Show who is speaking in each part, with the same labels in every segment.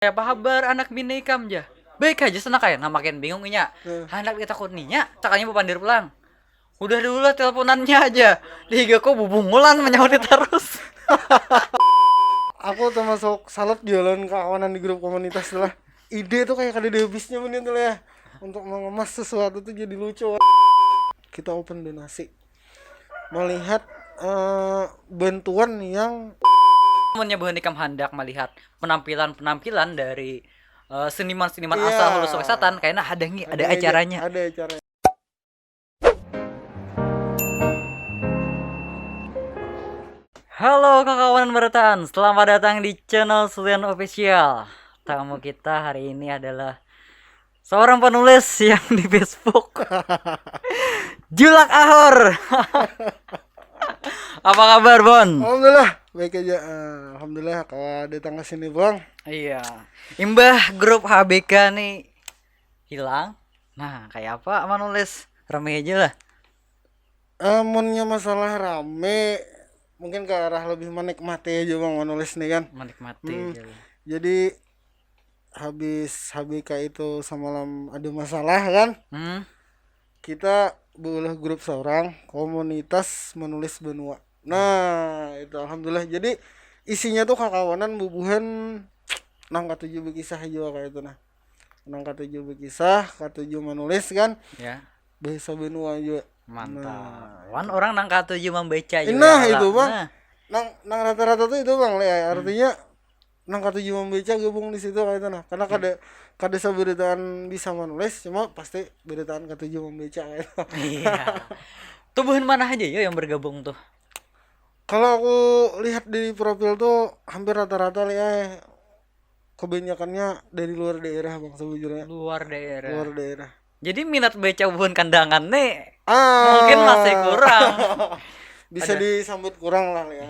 Speaker 1: Ya apa kabar anak bini kam ja? Baik aja sana kayak nggak makin bingung nya. Anak kita kuninya, cakanya mau pandir pulang. Udah dulu lah teleponannya aja. Liga kok bubungulan menyauti terus.
Speaker 2: Aku termasuk salut jualan kawanan di grup komunitas lah. Ide tuh kayak kada habisnya menit tuh ya. Untuk mengemas sesuatu tuh jadi lucu. Kita open donasi. Melihat bantuan yang
Speaker 1: Temennya bahan ikam hendak melihat penampilan-penampilan dari seniman-seniman
Speaker 2: iya,
Speaker 1: asal Hulu Selatan kayaknya ada acaranya.
Speaker 2: ada acaranya.
Speaker 1: Halo kawan Bertan, selamat datang di channel Sulian Official. Tamu kita hari ini adalah seorang penulis yang di Facebook. Julak Ahor. Apa kabar, Bon?
Speaker 2: Alhamdulillah baik aja. Alhamdulillah kalau datang ke sini bang.
Speaker 1: Iya. Imbah grup HBK nih hilang. Nah, kayak apa menulis? Rame aja lah.
Speaker 2: Amunnya masalah rame, mungkin ke arah lebih menikmati aja bang menulis nih kan.
Speaker 1: Menikmati aja lah.
Speaker 2: Jadi habis HBK itu semalam ada masalah kan, kita berulah grup seorang komunitas menulis benua. Nah itu alhamdulillah, jadi isinya tuh kakawanan bubuhan nang katujuh berkisah juga kayak itu. Nah nang katujuh berkisah katujuh menulis kan
Speaker 1: Ya,
Speaker 2: bahasa benua juga.
Speaker 1: mantap. Wan orang nangka tujuh membaca juga.
Speaker 2: Nah itu bang,
Speaker 1: Nah,
Speaker 2: nang rata-rata tuh itu bang ya, artinya nang katujuh membaca gabung di situ kayak itu. Nah karena kada kada seberitaan bisa menulis, cuma pasti beritaan katujuh membaca kayak itu.
Speaker 1: iya. Tubuhan mana aja ya yang bergabung tuh?
Speaker 2: Kalau aku lihat di profil tuh hampir rata-rata ya kebanyakannya dari luar daerah bang sebujurnya.
Speaker 1: Luar daerah.
Speaker 2: Luar daerah.
Speaker 1: Jadi minat baca bukan kandangan nih mungkin masih
Speaker 2: Ah,
Speaker 1: kurang.
Speaker 2: bisa
Speaker 1: Ada.
Speaker 2: disambut kurang lah ya.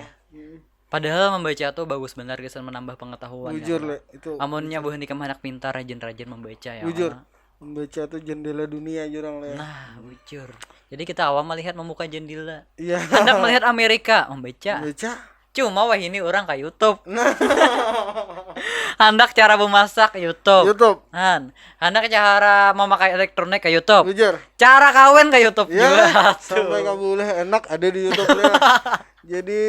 Speaker 1: Padahal membaca tuh bagus benar kesan menambah pengetahuan ya.
Speaker 2: Bujur le itu.
Speaker 1: Amunnya bukan ikam anak pintar rajin-rajin membaca ya.
Speaker 2: Bujur.
Speaker 1: Allah.
Speaker 2: Membaca tuh jendela dunia jurang le.
Speaker 1: Nah, bujur. Jadi kita awam melihat membuka jendela.
Speaker 2: Iya.
Speaker 1: Hendak melihat Amerika membaca.
Speaker 2: Membaca.
Speaker 1: Cuma wah ini orang ke YouTube.
Speaker 2: Nah,
Speaker 1: Hendak cara memasak YouTube.
Speaker 2: YouTube.
Speaker 1: Hendak cara memakai elektronik ke YouTube.
Speaker 2: Bujur.
Speaker 1: Cara kawin ke YouTube
Speaker 2: Ya,
Speaker 1: juga.
Speaker 2: sampai kabuleh enak ada di YouTube le. Jadi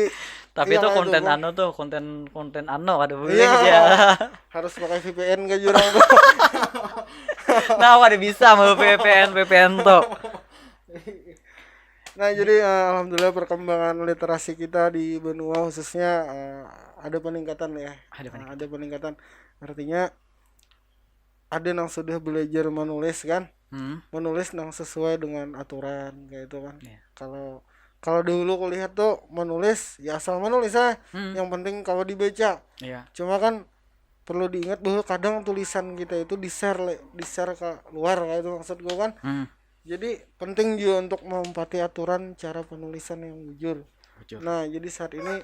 Speaker 1: Tapi
Speaker 2: iya
Speaker 1: itu
Speaker 2: kayak
Speaker 1: konten
Speaker 2: Bang.
Speaker 1: anu tuh, konten anu ada boleh
Speaker 2: Iya.
Speaker 1: ya.
Speaker 2: Harus pakai VPN ke jurang tuh.
Speaker 1: Nah, ada bisa mau VPN tuh.
Speaker 2: Nah jadi alhamdulillah perkembangan literasi kita di benua khususnya ada peningkatan ya.
Speaker 1: Ada peningkatan.
Speaker 2: Ada peningkatan. Artinya ada yang sudah belajar menulis kan, menulis yang sesuai dengan aturan kayak itu kan.
Speaker 1: Iya.
Speaker 2: Kalau kalau dulu kulihat tuh menulis ya asal menulis yang penting kalau dibaca.
Speaker 1: Iya.
Speaker 2: Cuma kan perlu diingat bahwa kadang tulisan kita itu di share ke luar kayak itu maksud gue kan. Jadi penting juga untuk menempati aturan cara penulisan yang jujur.
Speaker 1: Bujur.
Speaker 2: Nah jadi saat ini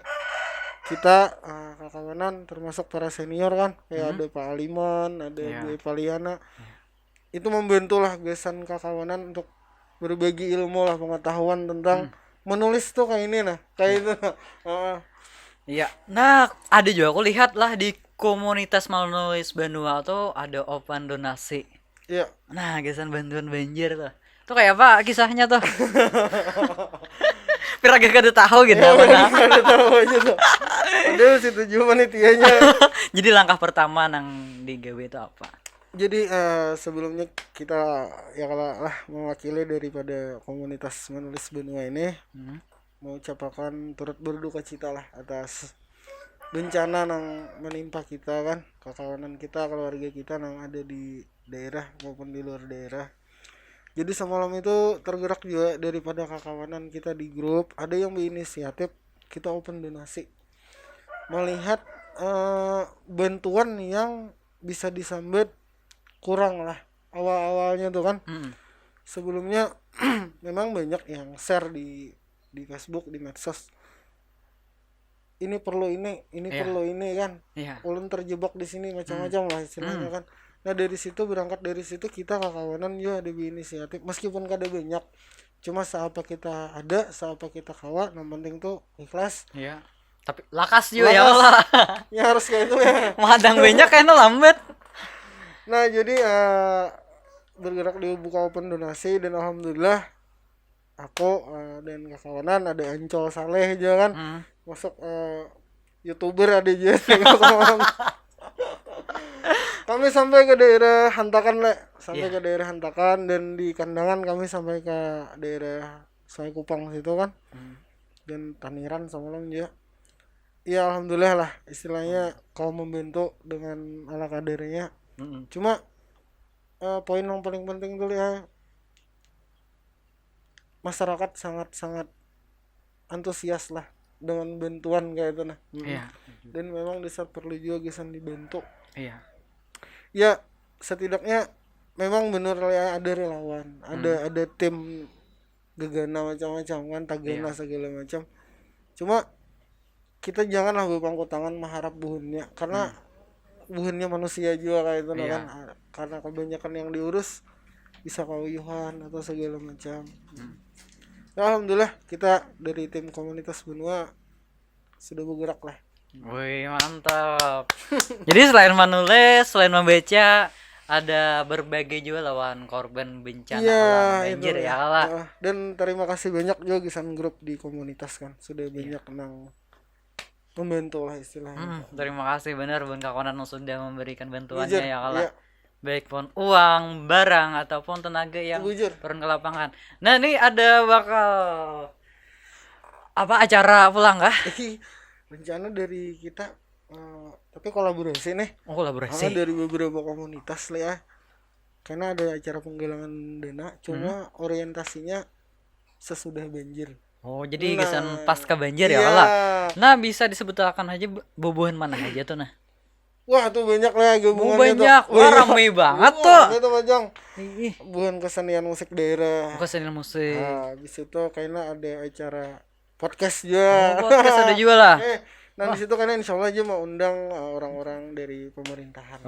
Speaker 2: kita kawanan termasuk para senior kan kayak ada Pak Aliman, ada
Speaker 1: Iya.
Speaker 2: Bu Paliana, itu membantulah gesan kakawanan untuk berbagi ilmu lah pengetahuan tentang menulis tuh kayak ini nah kayak itu.
Speaker 1: Iya. Nah, ada juga aku lihat lah di komunitas menulis Banua tuh ada open donasi.
Speaker 2: Iya.
Speaker 1: Nah, gesan bantuan banjir tuh. Tuh kayak apa kisahnya tuh? Pira gak ada tahu gitu
Speaker 2: Ya,
Speaker 1: apa nah.
Speaker 2: ada tahu aja tuh. Padahal situ juga panitianya.
Speaker 1: Jadi langkah pertama nang di GW itu apa?
Speaker 2: Jadi sebelumnya kita ya kalau lah mewakili daripada komunitas menulis benua ini mau ucapkan turut berduka cita lah atas bencana yang menimpa kita kan, kekawanan kita, keluarga kita yang ada di daerah maupun di luar daerah. Jadi semalam itu tergerak juga daripada kekawanan kita di grup, ada yang berinisiatif kita open donasi. Melihat bantuan yang bisa disambut kurang lah awal-awalnya tuh kan. Sebelumnya memang banyak yang share di Facebook, di medsos. Ini perlu ini
Speaker 1: Iya.
Speaker 2: perlu ini kan.
Speaker 1: Iya.
Speaker 2: Ulun terjebak di sini macam-macam lah istilahnya kan. Nah dari situ berangkat dari situ kita kawanan juga ada inisiatif meskipun kada banyak. Cuma seapa kita ada, seapa kita kawan, yang penting tuh ikhlas.
Speaker 1: Iya. Tapi lakas juga ya
Speaker 2: Lakas.
Speaker 1: Allah.
Speaker 2: Ya harus kayak itu ya.
Speaker 1: Madang banyak kayaknya lambat.
Speaker 2: Nah jadi bergerak di buka open donasi dan alhamdulillah aku dan kawanan ada Ancol Saleh juga kan masuk YouTuber ada juga. Kami sampai ke daerah Hantakan sampai ke daerah Hantakan dan di Kandangan kami sampai ke daerah Sungai Kupang situ kan dan Taniran sama juga. Ya alhamdulillah lah istilahnya kau membantu dengan ala kadarnya. Cuma poin yang paling penting dulu ya, masyarakat sangat antusias lah dengan bantuan kayak itu nah. Dan memang desa perlu juga gisan dibantu. Ya setidaknya memang bener ya ada relawan, ada tim gegana macam-macam kan, tagana segala macam. Cuma kita janganlah berpangku tangan mengharap buhunnya karena buhunnya manusia juga kayak itu kan, karena kebanyakan yang diurus bisa kauyuhan atau segala macam. Ya, alhamdulillah kita dari tim komunitas benua sudah bergerak lah.
Speaker 1: Wih mantap. Jadi selain menulis, selain membaca, ada berbagai juga lawan korban bencana alam banjir ya lah.
Speaker 2: Dan terima kasih banyak juga gisan grup di komunitas kan sudah banyak nang membantu lah istilahnya.
Speaker 1: Terima kasih benar bun kawanan sudah memberikan bantuannya ya kalah. Baik pun uang, barang ataupun tenaga yang turun ke lapangan. Nah ini ada bakal apa acara pulang kah?
Speaker 2: Rencana dari kita tapi kolaborasi nih.
Speaker 1: Kolaborasi.
Speaker 2: Dari beberapa komunitas lah ya. Karena ada acara penggalangan dana, cuma orientasinya sesudah banjir.
Speaker 1: Jadi kesan pasca banjir ya Allah. Nah bisa disebutkan aja bobohan mana aja tuh nah.
Speaker 2: Wah tuh banyak lah gabungannya
Speaker 1: banyak.
Speaker 2: tuh.
Speaker 1: Wah ramai banget tuh.
Speaker 2: Itu Bajang. Bukan kesenian musik daerah.
Speaker 1: Kesenian musik.
Speaker 2: Habis itu kayaknya ada acara podcast juga.
Speaker 1: Podcast ada juga lah.
Speaker 2: Nah di situ kayaknya insyaallah aja mau undang orang-orang dari pemerintahan.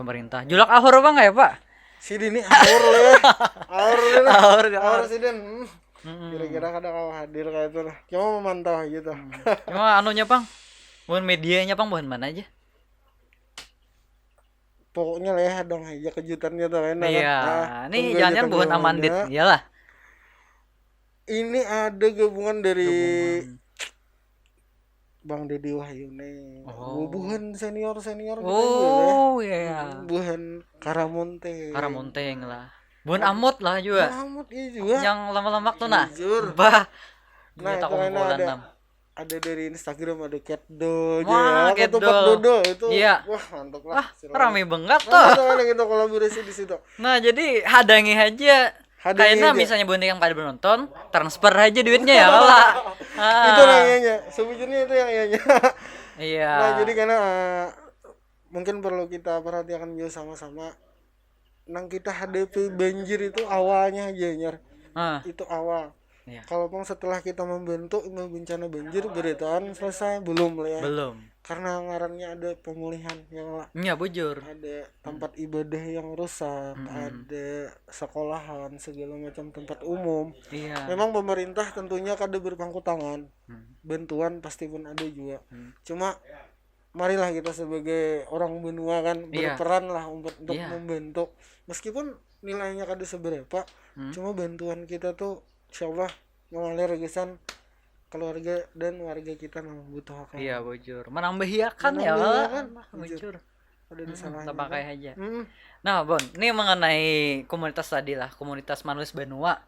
Speaker 1: Julak ahur apa enggak ya Pak?
Speaker 2: Sidin ini ahur lah. Ahur Sidin. Kira-kira kada kau hadir kayak itu lah. Cuma memantau gitu.
Speaker 1: Cuma anunya Bang. Bukan medianya Bang, bukan mana aja.
Speaker 2: Pokoknya lah ya dong aja kejutannya tuh kan.
Speaker 1: Iya. Nih jangan bukan Amandit. Iyalah.
Speaker 2: Ini ada gabungan dari Bang Dedi Wahyune. Buhan senior gitu.
Speaker 1: Iya.
Speaker 2: Buhan Karamonteng
Speaker 1: lah. Bukan Amot lah juga.
Speaker 2: Amot juga.
Speaker 1: Yang lama-lama tuh nah.
Speaker 2: Bah. Nah, itu ada dari Instagram ada Catdo
Speaker 1: aja.
Speaker 2: Catdo itu.
Speaker 1: Iya.
Speaker 2: Wah, mantap lah.
Speaker 1: Rame banget tuh.
Speaker 2: Nah, kita kolaborasi di situ.
Speaker 1: Nah, jadi hadangi aja. Kayaknya misalnya boneka yang pada menonton, transfer aja duitnya ya lah.
Speaker 2: Itu nanyanya. Sebujurnya itu yang ianya.
Speaker 1: Iya.
Speaker 2: Nah, jadi karena mungkin perlu kita perhatikan juga sama-sama. Nang kita hadapi banjir itu awalnya aja nyar. Itu awal. Kalaupun setelah kita membentuk bencana banjir beritaan selesai belum lah ya.
Speaker 1: Belum.
Speaker 2: Karena ngarannya ada pemulihan yang lah.
Speaker 1: Iya bujur.
Speaker 2: Ada tempat ibadah yang rusak, ada sekolahan segala macam tempat umum.
Speaker 1: Iya.
Speaker 2: Memang pemerintah tentunya kada berpangku tangan. Bantuan pasti pun ada juga. Cuma marilah kita sebagai orang benua kan berperan lah untuk membentuk. Meskipun nilainya kada seberapa, cuma bantuan kita tuh insyaallah mengalir gesan keluarga dan warga kita membutuhkan.
Speaker 1: Iya bujur. Menambahiakan ya bujur.
Speaker 2: Ada salahnya.
Speaker 1: Kita pakai aja. Nah Bon, ini mengenai komunitas tadi lah, komunitas manulis Benua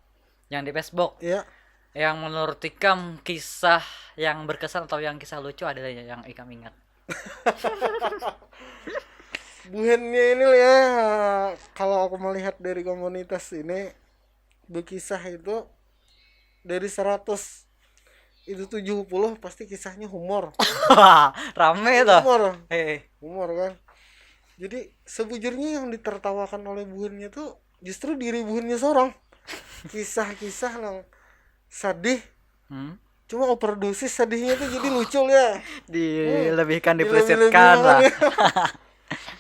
Speaker 1: yang di Facebook.
Speaker 2: Iya.
Speaker 1: Yang menurut Ikam kisah yang berkesan atau yang kisah lucu adalah yang Ikam ingat.
Speaker 2: Buhannya ini ya, kalau aku melihat dari komunitas ini berkisah itu dari 100 itu 70 pasti kisahnya humor.
Speaker 1: Rame tuh.
Speaker 2: Humor kan. Jadi sebujurnya yang ditertawakan oleh buhannya tuh justru diri buhannya seorang. Kisah-kisah yang sedih. Cuma overdosis sedihnya tuh jadi lucu ya.
Speaker 1: Dilebihkan diplesetkan lah.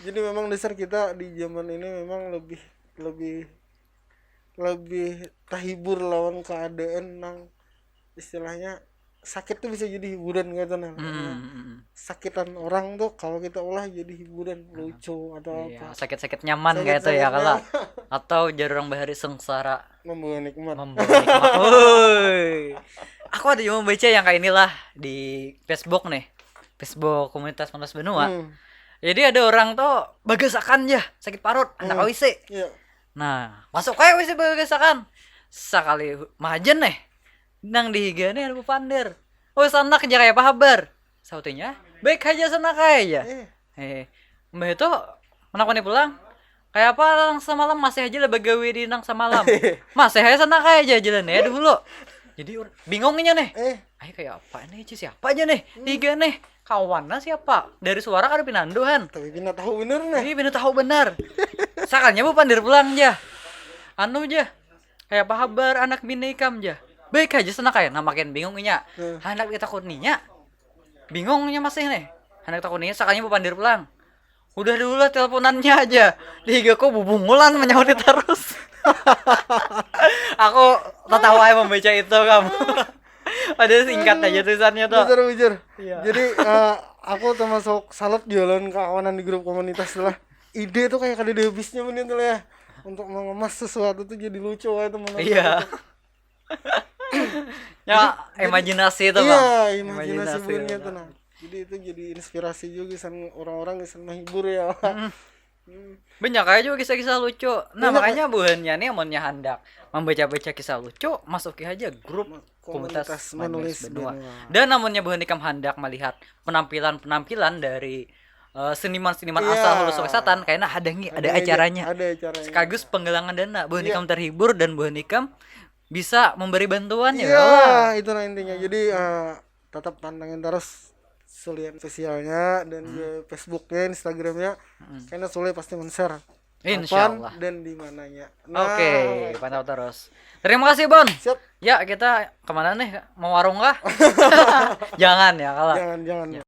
Speaker 2: Jadi memang dasar kita di zaman ini memang lebih tahibur lawan keadaan nang istilahnya sakit tuh bisa jadi hiburan gitu nah. Sakitan orang tuh kalau kita olah jadi hiburan, lucu atau
Speaker 1: Iya,
Speaker 2: apa.
Speaker 1: sakit-sakit nyaman kayak itu ya kalau atau jadi orang bahari sengsara
Speaker 2: Membawa nikmat.
Speaker 1: membawa nikmat. Woi. Aku ada yang membaca yang kayak inilah di Facebook nih. Facebook komunitas Manulis Benua. Jadi ada orang tuh bagasakan ya, sakit parut, anak WC.
Speaker 2: Iya.
Speaker 1: Nah, masuk kayak WC bagasakan. Sekali majen nih. Nang dihigane ada pandir. Oh, sanak aja kayak apa kabar? Sautinya, baik aja sana kayak aja. Mbak itu menakoni pulang. Kayak apa lang semalam masih aja lah bagawe di nang semalam. Masih aja sana kayak aja jalan ya dulu. Jadi bingungnya nih. Ayo kayak apa nih? Siapa aja nih? Tiga nih. Kawannya siapa? Dari suara kan ada pinanduhan.
Speaker 2: Tapi Pina tahu bener nih.
Speaker 1: Iya, Pina tahu benar. Sakalnya bu pandir pulang aja. Anu aja. Kayak apa kabar anak bini ikam aja. Baik aja sana kayak nah makin bingungnya. Anak kita kuninya. Bingungnya masih nih. Anak takuninya sakalnya bu pandir pulang. Udah dulu lah teleponannya aja. Liga kok bubungulan menyauti terus. Aku tertawa ya membaca itu kamu. Padahal singkat aja tulisannya tuh.
Speaker 2: Bujur. Iya. Jadi aku termasuk salut jualan kawanan di grup komunitas lah. Ide tuh kayak kada ada habisnya bener tuh ya. Untuk mengemas sesuatu tuh jadi lucu ya teman-teman.
Speaker 1: Iya. Ya, imajinasi itu, Bang.
Speaker 2: Iya, imajinasi punya tuh nah. Jadi itu jadi inspirasi juga sama orang-orang yang menghibur ya.
Speaker 1: Banyak aja juga kisah-kisah lucu. Nah, makanya buhannya nih amonnya hendak membaca-baca kisah lucu, masuki aja grup komunitas Manulis Benua. Dan namunnya buhan ikam hendak melihat penampilan-penampilan dari seniman-seniman asal Hulu Selatan kayaknya ada acaranya.
Speaker 2: Ada acaranya.
Speaker 1: Sekaligus penggalangan dana. Buhan ikam terhibur dan buhan ikam bisa memberi bantuan ya.
Speaker 2: Iya, itulah intinya. Jadi tetap pantengin terus Sulian officialnya dan Facebooknya, Instagramnya. Karena Sule pasti men-share.
Speaker 1: Insyaallah.
Speaker 2: Dan di mananya.
Speaker 1: Oke, pantau terus. Terima kasih, Bon.
Speaker 2: Siap.
Speaker 1: Ya, kita kemana nih? Mau warung kah? Jangan ya, kalau.
Speaker 2: Jangan.